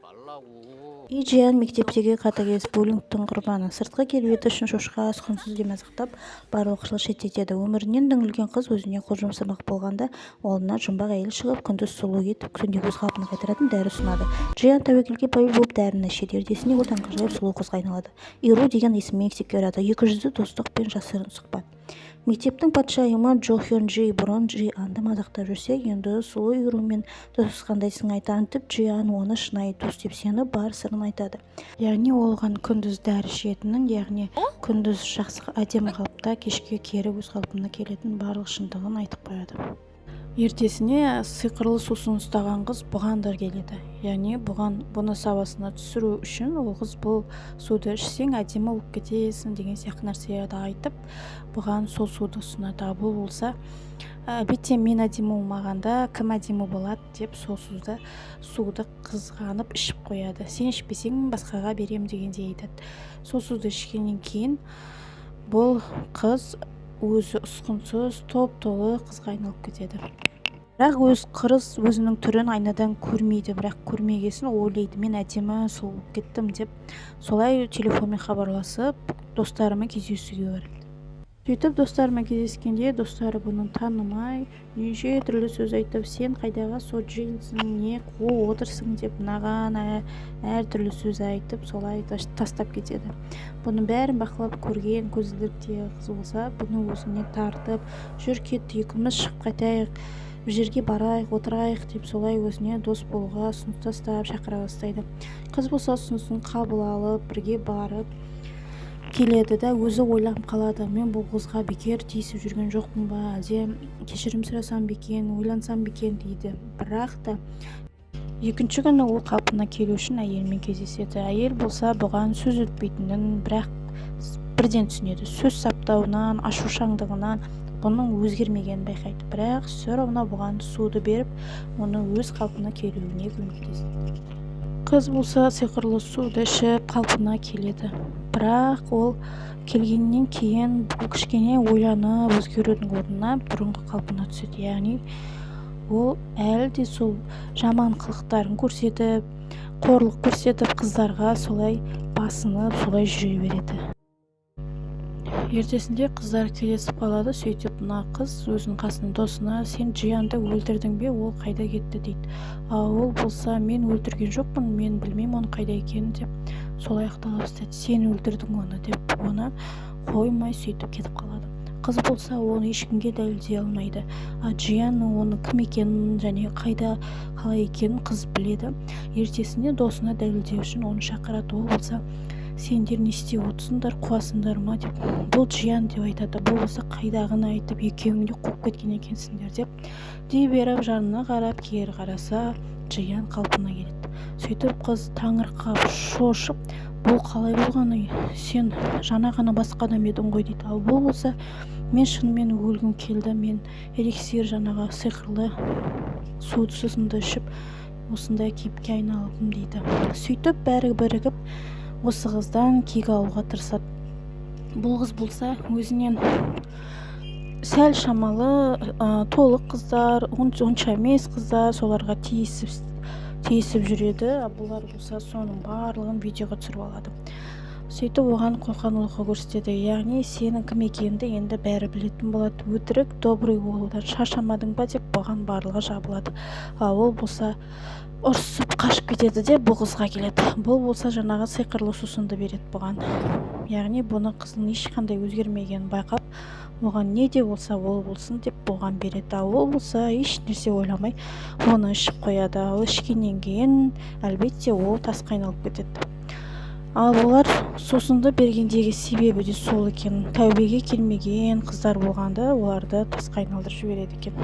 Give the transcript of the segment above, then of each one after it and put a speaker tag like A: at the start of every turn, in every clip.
A: 말라고.
B: 이지연 мектептегі қатыгез буллингтің құрбаны. Сыртқа келбеті үшін шошқа асқынсыз демазақтап барлық қылық шеттетеді. Өмірінен түңілген қыз өзіне қол жұмсамақ болғанда, алдына жұмбақ әйел шығып, күндіз сұлу етіп, түнде өз қалпына қайтаратын дәрі ұсынады. Джиан тәуекелге бай болып дәріні ішеді. Ертесіне ол таңғажайып сұлу қызға айналады. Иру деген есіммен мектепке барады. Екі жүзді достық пен жасырын сұхбат. Мектептің патшайымы Джо Хён Джи бұрын Джианды мазақтап жүрсе, енді сұлу Ирумен досысқандайсың айтан тіп Джиан оны шынайы дос деп сеніп бар сырын айтады. Яғни ол оған күндіз дәрі ішетінін, яғни күндіз жақсы әдемі қалыпта, кешке кері өз қалпына келетін барлық шындығын айтып қояды. Ертесіне сиқырлы сусын ұстаған қыз бұған да келеді. Яғни бұны сабасына түсіру үшін ол қыз бұл суды ішсең әдемі болып кетесің деген сияқты нәрселерді айтып, бұған сол суды ұсынады. Бұл болса, әлбетте мен әдемі болмағанда кім әдемі болады деп сол суды қызғанып ішіп қояды. Сен ішпесең басқаға берем дегендей айтады. Сол суды ішкеннен кейін бұл қыз өзі ұсқынсыз топ-толы қызға айналып кетеді. Бірақ қыз өзінің түрін айнадан көрмейді, бірақ көрмегесін ойлайды, мен әдемі сұлу болып кеттім деп. Солай телефонмен хабарласып, достарымен кездесуге барады. Сөйтіп достарымен кездескенде достары бұны танымай, неше түрлі сөз айтып, сен қайдағы сол джинсің, не қуып отырсың деп мынаған әртүрлі сөз айтып, солай тастап кетеді. Бұның бәрін бақылап көрген көзілдіріктегі қыз болса, бұны өзіне тартып, жүр кетті, екеуміз шығып қайтайық, бір жерге барайық, отырайық деп солай өзіне дос болуға ұсыныс тастап шақыра бастайды. Қыз болса ұсынысын қабыл алып, бірге барып келеді да өзі ойланып қалады, мен бұл қызға бекер тиісіп жүрген жоқпын ба, әлде кешірім сұрасам бекен, ойлансам бекен дейді. Бірақ та екінші күні ол қалпына келу үшін әйелмен кездеседі. Әйел болса бұған сөз өтпейтінін, бірақ бірден түсінеді. Сөз саптауынан, ашушаңдығынан бұның өзгермегенін байқайды. Бірақ соңына бұған суды беріп, оны өз қалпына келуіне көмектеседі. Қыз болса сиқырлы суды ішіп қалпына келеді. Бірақ ол келгеннен кейін бұл кішкене ойланып өзгерудің орнына бұрынғы қалпына түседі. Яғни ол әлі де сол жаман қылықтарын көрсетіп, қорлық көрсетіп қыздарға солай басынып, солай жүре береді. Ертесінде қыздар келесіп қалады, сөйтіп мына қыз өзінің қасының досына, сен Джианды өлтірдің бе, ол қайда кетті дейді. Ол болса, мен өлтірген жоқпын, мен білмеймін оның қайда екенін деп солай ақтала бастайды. Сен өлтірдің оны деп оны қоймай сөйтіп кетіп қалады. Қыз болса, оны ешкімге дәлелдей алмайды. Джиан оның кім екенін және қайда қалай екенін қыз біледі. Ертесінде досына дәлелдеу үшін оны шақырады. Ол болса, сендер не істеп отырсыңдар, қуасыңдар ма деп. Бұл Джиан деп айтады. Бұл болса қайдағыны айтып, екеуің де қуып кеткен екенсіңдер деп. дей беріп жанына қарап, кері қараса, Джиан қалпына келеді. Сөйтіп қыз таңырқап, шошып, бұл қалай болғаны, сен жаңа ғана басқа адам едің ғой дейді. Ал бұл болса, мен шынымен өлгім келді, мен эликсир жаңағы сиқырлы суды сусынды ішіп, осындай кейіпке айналдым дейді. Сөйтіп бәрі бірігіп, осы қыздан кек алуға тырысады. Бұл қыз болса өзінен сәл шамалы толық қыздар, онша емес қыздар, соларға тиісіп жүреді. Бұлар болса соның барлығын видеоға түсіріп алады. Сөйтіп оған қоқан-лоққы көрсетеді. Яғни сенің кім екеніңді енді бәрі білетін болады. Өтірік, добрый болудан шаршамадың ба деп бұған барлығы жабылады. Ол болса ұрсып қашып кетеді де бұл қызға келеді. Бұл болса жаңағы сиқырлы сусынды береді бұған. Яғни бұны қыздың ешқандай өзгермегенін байқап, оған не де болса ол болсын деп бұған береді. Ол болса еш нәрсе ойламай оны ішіп қояды. Ал ішкеннен кейін әлбетте ол тасқа айналып кетеді. Ал олар сусынды бергендегі себебі де сол екен. Тәубеге келмеген қыздар болғанда оларды тасқа айналдырып жібереді екен.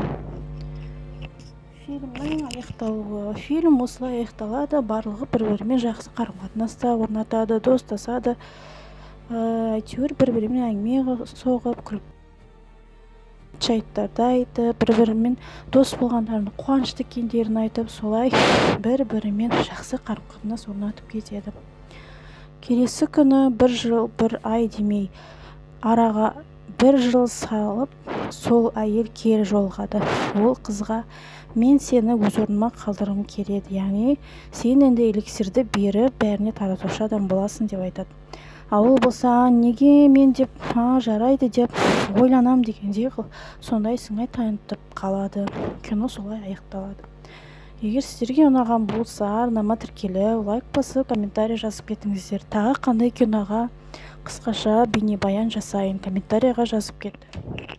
B: Фильмнің аяқталуы. Фильм осылай аяқталады. Барлығы бір-бірімен жақсы қарым-қатынаста орнатады, достасады. Әйтеуір бір-бірімен әңгіме соғып, күліп жайттарды айтып, бір-бірімен дос болғандарын қуанышты екендерін айтып, солай бір-бірімен жақсы қарым-қатынас орнатып кетеді. Келесі күні бір жыл, бір ай демей, араға бір жыл салып, сол әйел кері жолығады. Ол қызға мен сені өз орныма қалдырғым келеді, яғни сен енді эликсирді беріп бәріне таратушы адам боласың деп айтады. Ал ол болса неге мен деп жарайды деп ойланам дегендей сондай сыңай танытып қалады. Кино солай аяқталады. Егер сіздерге ұнаған болса арнама тіркеліп лайк басып комментарий жазып кетіңіздер. Тағы қандай киноға қысқаша бейнебаян жасайын, комментарийға жазып кет.